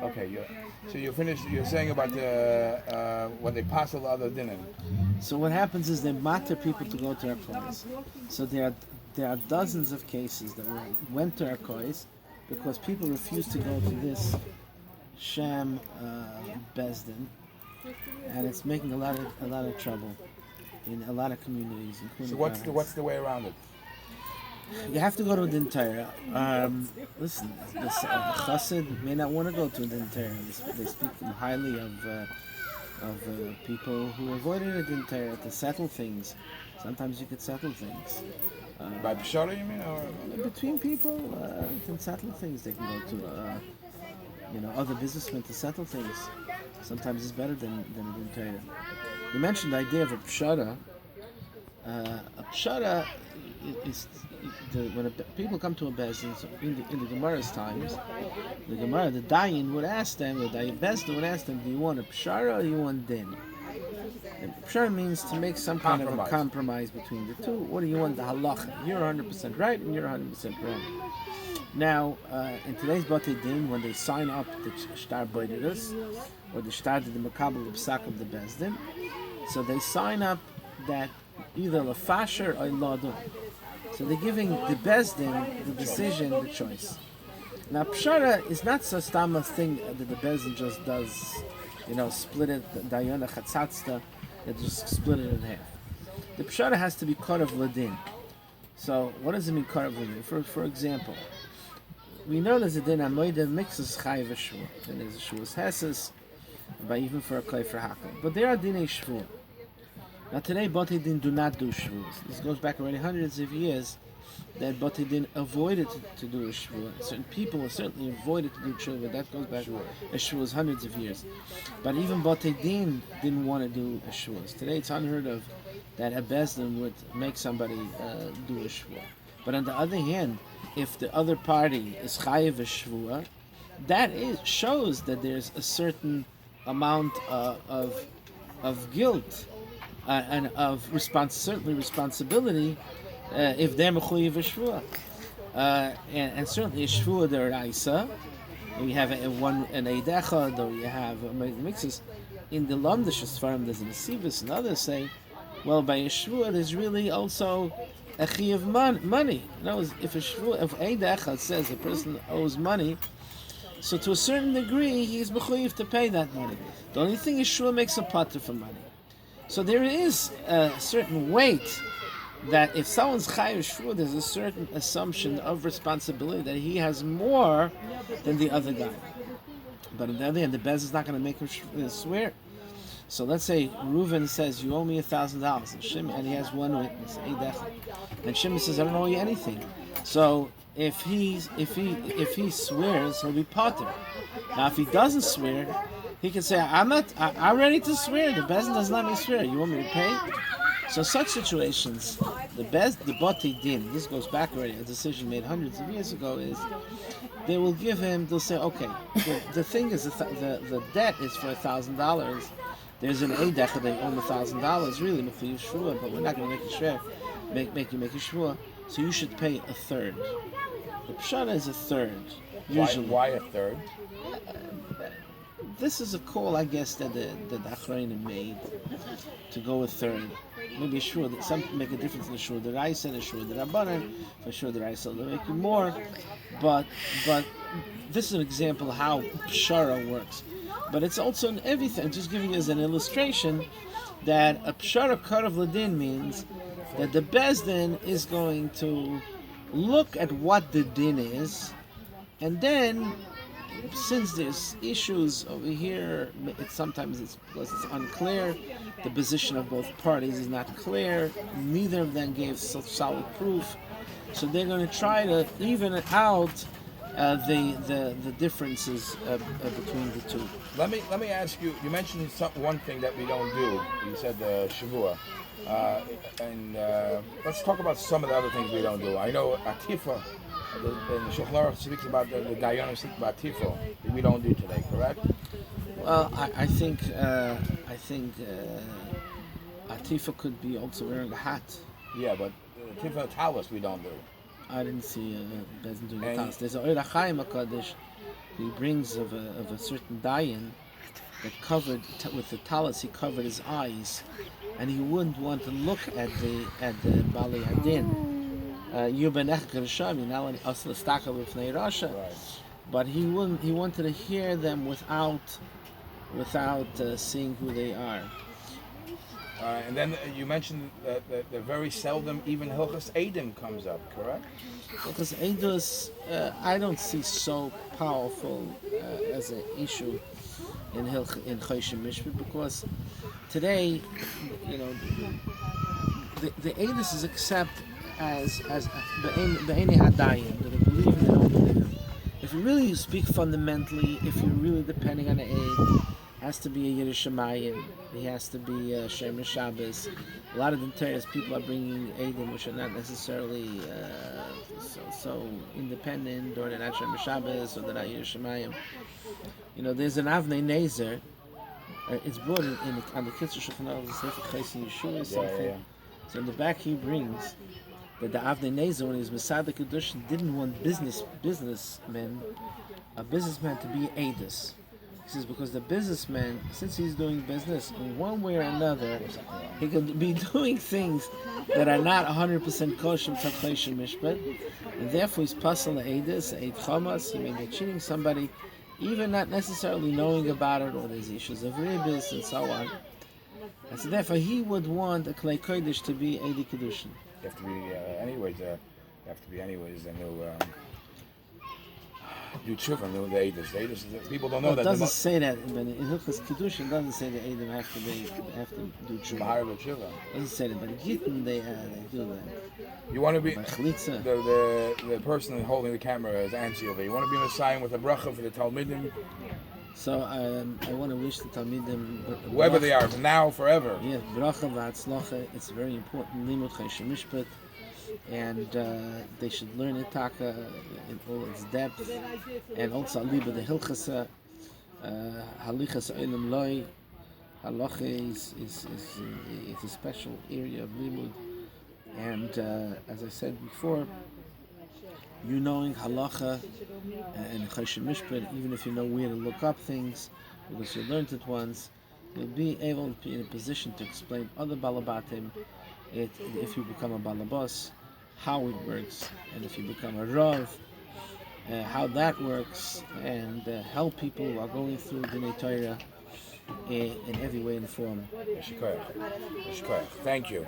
Okay, so you finished. You're saying about the when they pass the other dinner. So what happens is they matter people to go to Arkois. So there are dozens of cases that went to Arkois because people refused to go to this sham Besdin, and it's making a lot of trouble in a lot of communities, So including what's Paris. the way around it? You have to go to a din Torah. Listen, this chassid may not want to go to a din Torah. They speak highly of people who avoided a din Torah to settle things. Sometimes you could settle things. By pshara, you mean, or Between people, can settle things. They can go to other businessmen to settle things. Sometimes it's better than a din Torah. You mentioned the idea of a pshara. A pshara is when people come to a bezdin. So in the Gemara's times, the Gemara, the dayin would ask them, the dayin bezdin would ask them, do you want a pshara or do you want din? And pshara means to make some kind of a compromise between the two. What do you want? The halacha. You're 100% right and you're 100% wrong. Now, in today's Batei Din, when they sign up the Shtar Boydedus, or the Shtar the Makabal Psak of the Bezdin, so they sign up that either Lafasher or Ladun. So they're giving the Bezdin the decision, the choice. Now, Pshara is not so stama thing that the Bezdin just does, split it, Dayana Chatzatzta, that just split it in half. The Pshara has to be cut of Ladin. So, what does it mean, cut of Ladin? For example, we know there's a din amoida mixes chay v'shvur. Then there's a shvuas heses, but even for a clay for hakel. But there are dinei shvur. Now today, Bati Din do not do shvuas. This goes back already hundreds of years that Bati Din avoided to do a shvur. Certain people certainly avoided to do shvur. That goes back a shvuas hundreds of years. But even Bati Din didn't want to do a shvuas. Today, it's unheard of that a bezdin would make somebody do a shvur. But on the other hand, if the other party is chayiv shvua, that shows that there's a certain amount of guilt and of certainly responsibility if they're mechuyev shvua, and certainly a shvua deraisa. You have an eidechad, or you have mixes in the lamdish Sfarim. There's an Sivus, and others say, well, by a shvua there's really also a chi of money. If Eid Echad says a person owes money, so to a certain degree he's mechuyev to pay that money. The only thing is shvua makes a pater for money. So there is a certain weight that if someone's chayav shvua, there's a certain assumption of responsibility that he has more than the other guy. But on the other hand, the bez is not going to make him swear. So let's say Reuven says, you owe me $1,000, and he has one witness, and Shimon says, I don't owe you anything. So if he swears, he'll be potter. Now if he doesn't swear, he can say, I'm ready to swear. The bezin doesn't let me swear. You want me to pay? So such situations, the Bati Din, this goes back already, a decision made hundreds of years ago, is they'll say, okay, the thing is, the debt is for $1,000. There's an eidech they owe $1,000, really, mechuyev shvua, but we're not going to make you make a shvua, so you should pay a third. The pshara is a third, usually. Why a third? This is a call, I guess, that the Achrayim made to go a third. Maybe sure that some make a difference in the shur the Raisa and the shur the Rabbanan. For sure the Raisa will make you more, but this is an example of how pshara works. But it's also in everything. I'm just giving you as an illustration that a pshara karav ladin means that the bezdin is going to look at what the din is, and then since there's issues over here, sometimes it's because it's unclear, the position of both parties is not clear, neither of them gave solid proof, so they're going to try to even out the differences between the two. Let me ask you. You mentioned one thing that we don't do. You said shavua, and let's talk about some of the other things we don't do. I know atifa. The Shulchan Aruch speaks about the Dayanim speak about tifo. We don't do today, correct? Well, I think atifa could be also wearing a hat. Yeah, but tifo talis we don't do. I didn't see doesn't do the talis. There's a Oira Chaim HaKadosh he brings of a certain dayan that covered with the talis, he covered his eyes, and he wouldn't want to look at the Bali Hadin. Right. But he wanted to hear them without seeing who they are. And then you mentioned that very seldom even Hilchas Eidim comes up, correct? Because Eidos, I don't see so powerful as an issue in Choshen Mishpat, because today, you know, the Eidos is accepted as Be'eni Hadayin, that they believe and they don't believe him. If you really speak fundamentally, if you're really depending on an Eid, has to be a Yerushalayim, he has to be a Shemer Shabbos. A lot of the Teres people are bringing Eidim which are not necessarily so independent, or they're not Shemer Shabbos, or they're not Yerushalayim. You know, there's an Avnei Nezer. It's brought in on the Kitzur Shulchan Aruch, the Sefer Chaysin Yeshua, something. Yeah. So in the back he brings that the Avnei Nezer, when he was Masada Kedushin, didn't want a businessman to be Eidus. He says because the businessman, since he's doing business, in one way or another, he could be doing things that are not 100% kosher for Choshen Mishpat, and therefore he's passing the Eidus, Eid Chamas, he may be cheating somebody, even not necessarily knowing about it, or there's issues of ribis and so on. And so therefore he would want a Klei Kodesh to be Eidi Kedushin. You have to be anyways a new do tshuva, new the Eidos. The Eidos, people don't know Well, it that. doesn't say that, but in Hilchas Kedushin it doesn't say that Eidim have to do tshuva. Mahar b'tshuva. It doesn't say that, but in Gittin they do that. You want to be By Chalitza. the person holding the camera is Ansi over. You want to be Messiah with a bracha for the Talmidim, So I want to wish the Talmidim, whoever they are, now, forever. yeah, bracha v'atzlacha. It's very important. Limud Choshen Mishpat, and they should learn it taka in all its depth, and also liba the hilchasa, halichas olam loy. Halacha is it's a special area of limud, and as I said before, you knowing halacha and Choshen Mishpat, even if you know where to look up things, because you learned it once, you'll be able to be in a position to explain other balabatim. If you become a balabas, how it works, and if you become a rav, how that works, and help people who are going through B'nai Torah in every way and form. Yeshikoyach. Thank you.